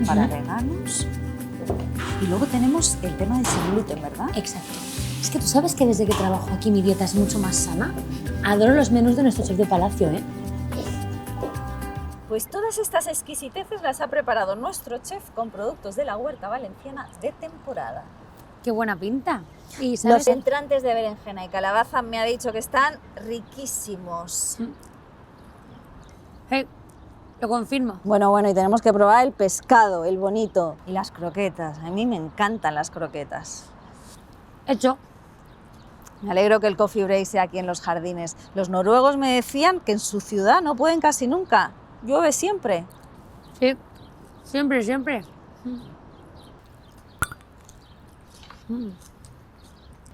para veganos. Y luego tenemos el tema del sin gluten, ¿verdad? Exacto. Es que tú sabes que desde que trabajo aquí mi dieta es mucho más sana. Adoro los menús de nuestro chef de palacio, ¿eh? Pues todas estas exquisiteces las ha preparado nuestro chef con productos de la huerta valenciana de temporada. Qué buena pinta. Y ¿sabes? Los entrantes de berenjena y calabaza me ha dicho que están riquísimos. Hey, lo confirmo. Bueno, y tenemos que probar el pescado, el bonito. Y las croquetas. A mí me encantan las croquetas. Hecho. Me alegro que el coffee break sea aquí en los jardines. Los noruegos me decían que en su ciudad no pueden casi nunca. Llueve siempre. Sí, siempre, siempre.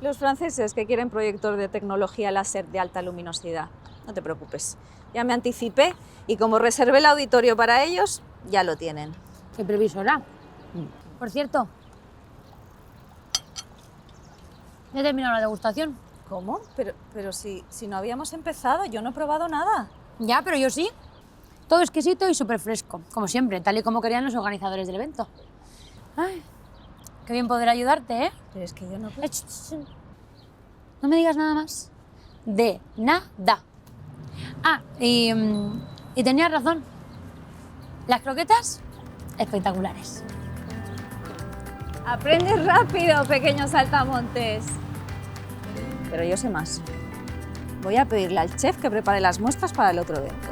Los franceses que quieren proyector de tecnología láser de alta luminosidad. No te preocupes. Ya me anticipé y como reservé el auditorio para ellos, ya lo tienen. Qué previsora. Por cierto, ya he terminado la degustación. ¿Cómo? Pero si no habíamos empezado, yo no he probado nada. Ya, pero yo sí. Todo exquisito y súper fresco, como siempre, tal y como querían los organizadores del evento. Ay, qué bien poder ayudarte, ¿eh? Pero es que yo no... No me digas nada más. De nada. Ah, y tenías razón. Las croquetas, espectaculares. Aprendes rápido, pequeños saltamontes. Pero yo sé más. Voy a pedirle al chef que prepare las muestras para el otro evento.